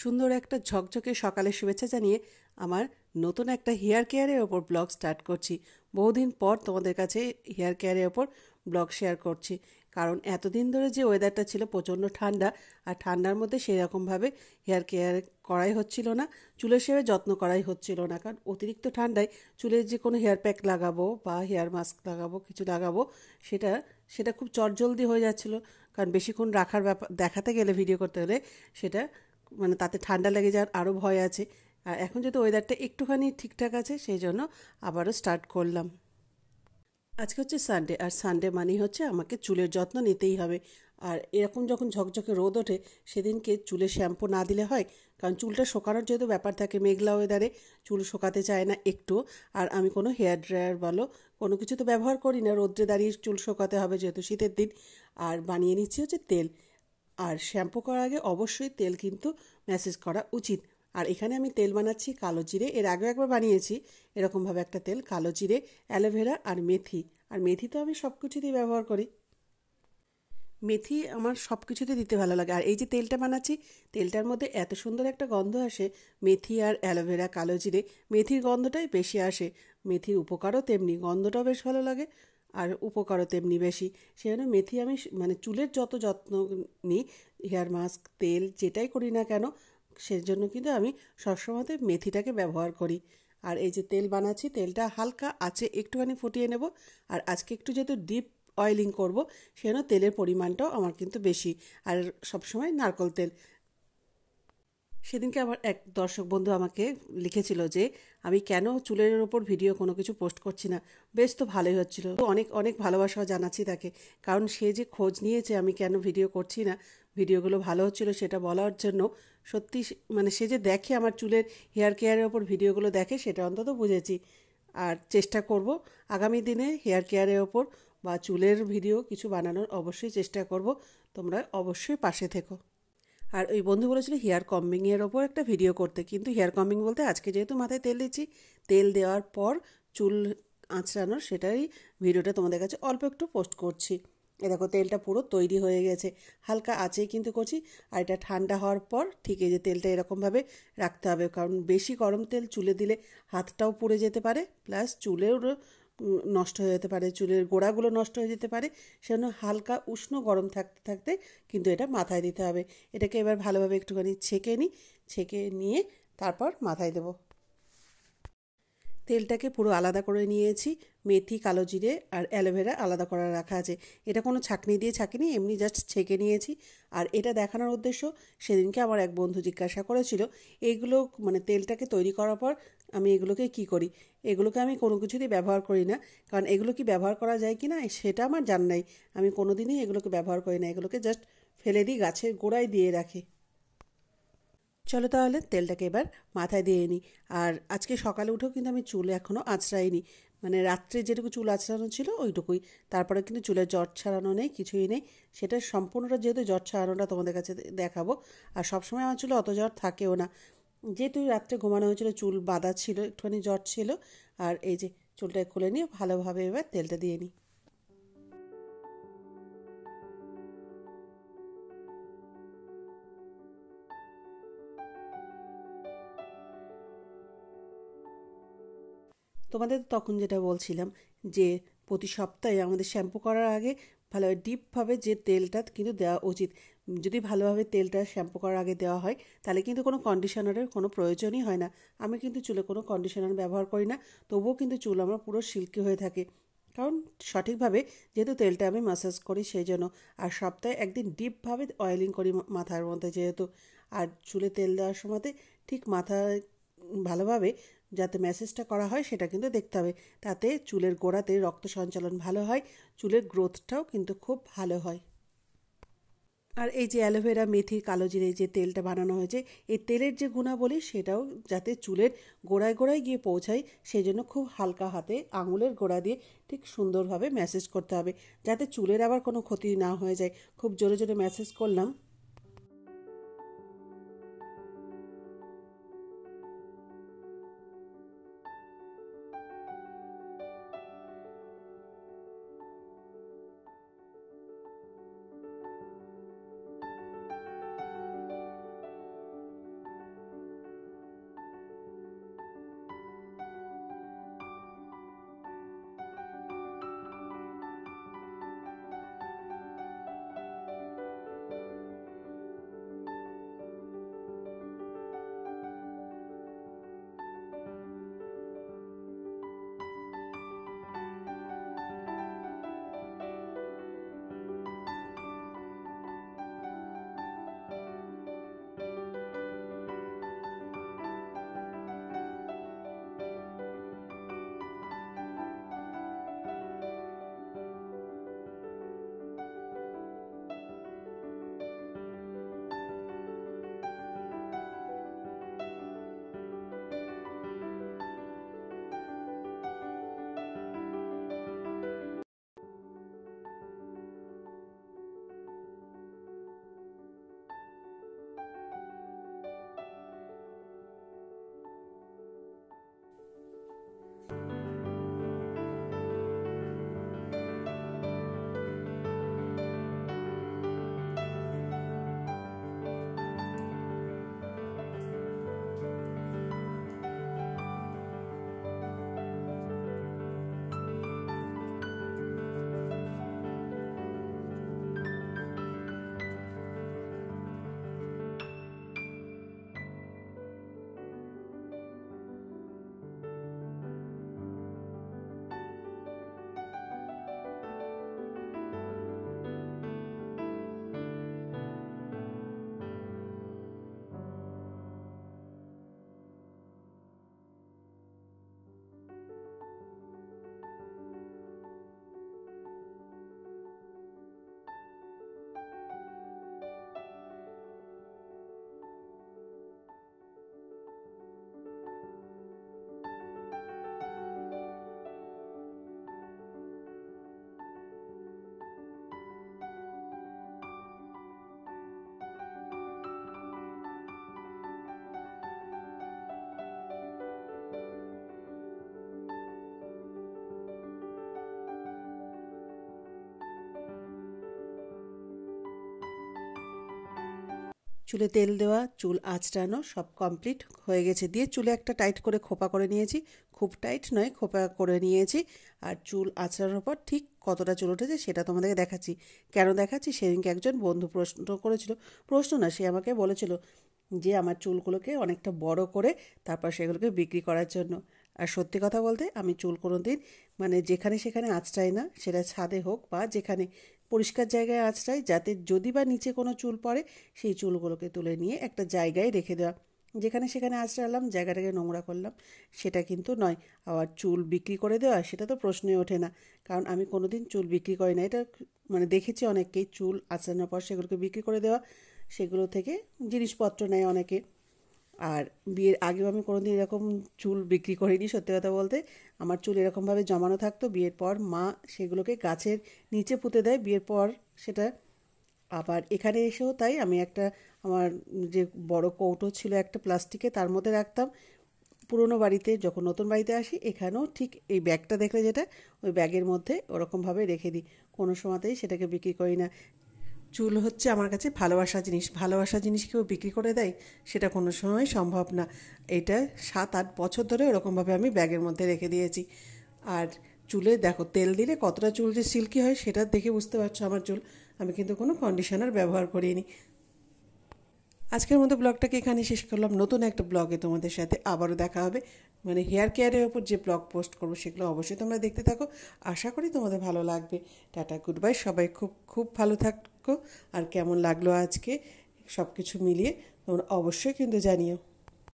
সুন্দর একটা ঝকঝকে সকালের শুভেচ্ছা জানিয়ে আমার নতুন একটা হেয়ার কেয়ারের ওপর ব্লগ স্টার্ট করছি। বহুদিন পর তোমাদের কাছে হেয়ার কেয়ারের ওপর ব্লগ শেয়ার করছি, কারণ এতদিন ধরে যে ওয়েদারটা ছিল প্রচণ্ড ঠান্ডা, আর ঠান্ডার মধ্যে সেরকমভাবে হেয়ার কেয়ার করাই হচ্ছিল না, চুলের সেভাবে যত্ন করাই হচ্ছিল না। কারণ অতিরিক্ত ঠান্ডায় চুলের যে কোনো হেয়ার প্যাক লাগাবো বা হেয়ার মাস্ক লাগাবো, কিছু লাগাবো, সেটা সেটা খুব চটজলদি হয়ে যাচ্ছিলো। কারণ বেশিক্ষণ রাখার ব্যাপার, দেখাতে গেলে, ভিডিও করতে গেলে সেটা মানে তাতে ঠান্ডা লেগে যাওয়ার আরও ভয় আছে। আর এখন যেহেতু ওয়েদারটা একটুখানি ঠিকঠাক আছে, সেই জন্য আবারও স্টার্ট করলাম। আজকে হচ্ছে সানডে, আর সানডে মানেই হচ্ছে আমাকে চুলের যত্ন নিতেই হবে। আর এরকম যখন ঝকঝকে রোদ ওঠে, সেদিনকে চুলে শ্যাম্পু না দিলে হয়? কারণ চুলটা শোকানোর যেহেতু ব্যাপার থাকে, মেঘলা ওয়েদারে চুল শোকাতে চায় না একটু। আর আমি কোনো হেয়ার ড্রায়ার বলো কোনো কিছু তো ব্যবহার করি না, রোদ্রে দাঁড়িয়ে চুল শোকাতে হবে যেহেতু শীতের দিন। আর বানিয়ে নিচ্ছি হচ্ছে তেল। আর শ্যাম্পু করার আগে অবশ্যই তেল কিন্তু ম্যাসেজ করা উচিত। আর এখানে আমি তেল বানাচ্ছি কালো জিরে, এর আগেও একবার বানিয়েছি এরকমভাবে একটা তেল। কালো জিরে, অ্যালোভেরা আর মেথি। আর মেথি তো আমি সব কিছুতেই ব্যবহার করি, মেথি আমার সব কিছুতে দিতে ভালো লাগে। আর এই যে তেলটা বানাচ্ছি, তেলটার মধ্যে এত সুন্দর একটা গন্ধ আসে, মেথি আর অ্যালোভেরা, কালো জিরে, মেথির গন্ধটাই বেশি আসে। মেথির উপকারও তেমনি, গন্ধটাও বেশ ভালো লাগে আর উপকারও তেমনি বেশি। সেই জন্য মেথি আমি মানে চুলের যত যত্ন নিই, হেয়ার মাস্ক, তেল যেটাই করি না কেন, সেজন্য কিন্তু আমি সবসময়তে মেথিটাকে ব্যবহার করি। আর এই যে তেল বানাচ্ছি, তেলটা হালকা আছে একটুখানি ফুটিয়ে নেব। আর আজকে একটু যেহেতু ডিপ অয়েলিং করব, সেজন্য তেলের পরিমাণটাও আমার কিন্তু বেশি। আর সবসময় নারকেল তেল। সেদিনকে আমার এক দর্শক বন্ধু আমাকে লিখেছিল যে আমি কেন চুলের ওপর ভিডিও কোনো কিছু পোস্ট করছি না। বেশ তো ভালোই হচ্ছিল, তো অনেক অনেক ভালোবাসা জানাচ্ছি তাকে। কারণ সে যে খোঁজ নিয়েছে আমি কেন ভিডিও করছি না, ভিডিওগুলো ভালো হচ্ছিল সেটা বলার জন্য। সত্যি মানে সে যে দেখে আমার চুলের হেয়ার কেয়ারের ওপর ভিডিওগুলো দেখে, সেটা অন্তত বুঝেছি। আর চেষ্টা করব আগামী দিনে হেয়ার কেয়ারের ওপর বা চুলের ভিডিও কিছু বানানোর অবশ্যই চেষ্টা করব। তোমরা অবশ্যই পাশে থেকো। আর ওই বন্ধু বলেছিল হেয়ার কম্বিংয়ের ওপর একটা ভিডিও করতে, কিন্তু হেয়ার কম্বিং বলতে আজকে যেহেতু মাথায় তেল দিচ্ছি, তেল দেওয়ার পর চুল আঁচড়ানোর সেটাই ভিডিওটা তোমাদের কাছে অল্প একটু পোস্ট করছি। এ দেখো তেলটা পুরো তৈরি হয়ে গেছে, হালকা আঁচেই কিন্তু করছি। আর এটা ঠান্ডা হওয়ার পর ঠিক এই যে তেলটা এরকমভাবে রাখতে হবে, কারণ বেশি গরম তেল চুলে দিলে হাতটাও পুড়ে যেতে পারে, প্লাস চুলেও নষ্ট হয়ে যেতে পারে, চুলের গোড়াগুলো নষ্ট হয়ে যেতে পারে। সেজন্য হালকা উষ্ণ গরম থাকতে থাকতে কিন্তু এটা মাথায় দিতে হবে। এটাকে এবার ভালোভাবে একটুখানি ছেঁকে নিই, ছেঁকে নিয়ে তারপর মাথায় দেবো। তেলটাকে পুরো আলাদা করে নিয়েছি, মেথি, কালো জিরে আর অ্যালোভেরা আলাদা করা রাখা আছে। এটা কোনো ছাঁকনি দিয়ে ছাঁকিনি, এমনি জাস্ট ছেঁকে নিয়েছি। আর এটা দেখানোর উদ্দেশ্য, সেদিনকে আমার এক বন্ধু জিজ্ঞাসা করেছিল এইগুলো মানে তেলটাকে তৈরি করার পর আমি এগুলোকে কি করি। এগুলোকে আমি কোনো কিছুতেই ব্যবহার করি না, কারণ এগুলো কি ব্যবহার করা যায় কি না সেটা আমার জানা নাই। আমি কোনো দিনই এগুলোকে ব্যবহার করি না, এগুলোকে জাস্ট ফেলে দিই, গাছের গোড়ায় দিয়ে রাখি। চলো তাহলে তেলটাকে এবার মাথায় দিয়ে নিই। আর আজকে সকালে উঠেও কিন্তু আমি চুল এখনও আঁচড়াইনি, মানে রাত্রে যেটুকু চুল আঁচড়ানো ছিল ওইটুকুই। তারপরে কিন্তু চুলের জট ছাড়ানো নেই, কিছুই নেই। সেটা সম্পূর্ণটা যেহেতু জট ছাড়ানোটা তোমাদের কাছে দেখাবো। আর সবসময় আমার চুলে অত জট থাকেও না, যেহেতু রাত্রে ঘুমানো হয়েছিল চুল বাঁধা ছিল, একটুখানি জট ছিল। আর এই যে চুলটা খুলে নিয়ে ভালোভাবে এবার তেলটা দিয়ে নিই। তোমাদের তখন যেটা বলছিলাম যে প্রতি সপ্তাহে আমাদের শ্যাম্পু করার আগে ভালোভাবে ডিপভাবে যে তেলটা কিন্তু দেওয়া উচিত। যদি ভালোভাবে তেলটা শ্যাম্পু করার আগে দেওয়া হয়, তাহলে কিন্তু কোনো কন্ডিশনারের কোনো প্রয়োজনই হয় না। আমি কিন্তু চুলে কোনো কন্ডিশনার ব্যবহার করি না, তবুও কিন্তু চুল আমার পুরো সিল্কি হয়ে থাকে, কারণ সঠিকভাবে যেহেতু তেলটা আমি ম্যাসাজ করি সেই জন্য। আর সপ্তাহে একদিন ডিপভাবে অয়েলিং করি মাথার মধ্যে যেহেতু। আর চুলে তেল দেওয়ার সময়তে ঠিক মাথায় ভালোভাবে যাতে ম্যাসেজটা করা হয় সেটা কিন্তু দেখতে হবে। তাতে চুলের গোড়াতে রক্ত সঞ্চালন ভালো হয়, চুলের গ্রোথটাও কিন্তু খুব ভালো হয়। আর এই যে অ্যালোভেরা, মেথি, কালো জিরে যে তেলটা বানানো হয়েছে, এই তেলের যে গুণাবলী সেটাও যাতে চুলের গোড়ায় গোড়ায় গিয়ে পৌঁছায়, সেই জন্য খুব হালকা হাতে আঙুলের গোড়া দিয়ে ঠিক সুন্দরভাবে ম্যাসেজ করতে হবে, যাতে চুলের আবার কোনো ক্ষতি না হয়ে যায়। খুব জোরে জোরে ম্যাসেজ করলাম। চুলে তেল দেওয়া, চুল আঁচড়ানো সব কমপ্লিট হয়ে গেছে। দিয়ে চুলে একটা টাইট করে খোপা করে নিয়েছি, খুব টাইট নয়, খোপা করে নিয়েছি। আর চুল আঁচড়ানোর পর ঠিক কতটা চুল উঠেছে সেটা তোমাদেরকে দেখাচ্ছি। কেন দেখাচ্ছি, সেদিনকে একজন বন্ধু প্রশ্ন করেছিল, প্রশ্ন না, সে আমাকে বলেছিল যে আমার চুলগুলোকে অনেকটা বড় করে তারপর সেগুলোকে বিক্রি করার জন্য। আর সত্যি কথা বলতে আমি চুল কোনো দিন মানে যেখানে সেখানে আঁচড়াই না, সেটা ছাদে হোক বা যেখানে পরিষ্কার জায়গায় আঁচড়াই, যাতে যদি বা নিচে কোনো চুল পড়ে সেই চুলগুলোকে তুলে নিয়ে একটা জায়গায় রেখে দেওয়া। যেখানে সেখানে আঁচড়ালাম, জায়গাটাকে নোংরা করলাম, সেটা কিন্তু নয়। আবার চুল বিক্রি করে দেওয়া সেটা তো প্রশ্নই ওঠে না, কারণ আমি কোনো দিন চুল বিক্রি করি না। এটা মানে দেখেছি অনেককেই চুল আঁচড়ানোর পর সেগুলোকে বিক্রি করে দেওয়া, সেগুলো থেকে জিনিসপত্র নেয় অনেকে। আর বিয়ের আগেও আমি কোনোদিন এরকম চুল বিক্রি করিনি। সত্যি কথা বলতে আমার চুল এরকমভাবে জমানো থাকতো, বিয়ের পর মা সেগুলোকে গাছের নিচে পুঁতে দেয় বিয়ের পর সেটা। আবার এখানে এসেও তাই, আমি একটা আমার যে বড় কৌটো ছিল একটা প্লাস্টিকে, তার মধ্যে রাখতাম। পুরোনো বাড়িতে যখন নতুন বাড়িতে আসি, এখানেও ঠিক এই ব্যাগটা দেখলে যেটা, ওই ব্যাগের মধ্যে ওরকমভাবে রেখে দিই। কোনো সময়তেই সেটাকে বিক্রি করি না। চুল হচ্ছে আমার কাছে ভালোবাসা জিনিস, ভালোবাসা জিনিস কেউ বিক্রি করে দেয় সেটা কোনো সময় সম্ভব না। এটা 7-8 বছর ধরে ওরকমভাবে আমি ব্যাগের মধ্যে রেখে দিয়েছি। আর চুলে দেখো তেল দিলে কতটা চুল যে সিল্কি হয় সেটা দেখে বুঝতে পারছো আমার চুল। আমি কিন্তু কোনো কন্ডিশনার ব্যবহার করিনি। আজকের মতো ব্লগটাকে এখানে শেষ করলাম। নতুন একটা ব্লগে তোমাদের সাথে আবারও দেখা হবে। মানে হেয়ার কেয়ারের ওপর যে ব্লগ পোস্ট করবো সেগুলো অবশ্যই তোমরা দেখতে থাকো, আশা করি তোমাদের ভালো লাগবে। টাটা, গুড বাই, সবাই খুব খুব ভালো থাকো। আর কেমন লাগলো আজকে সব কিছু মিলিয়ে তোমরা অবশ্যই কিন্তু জানিও।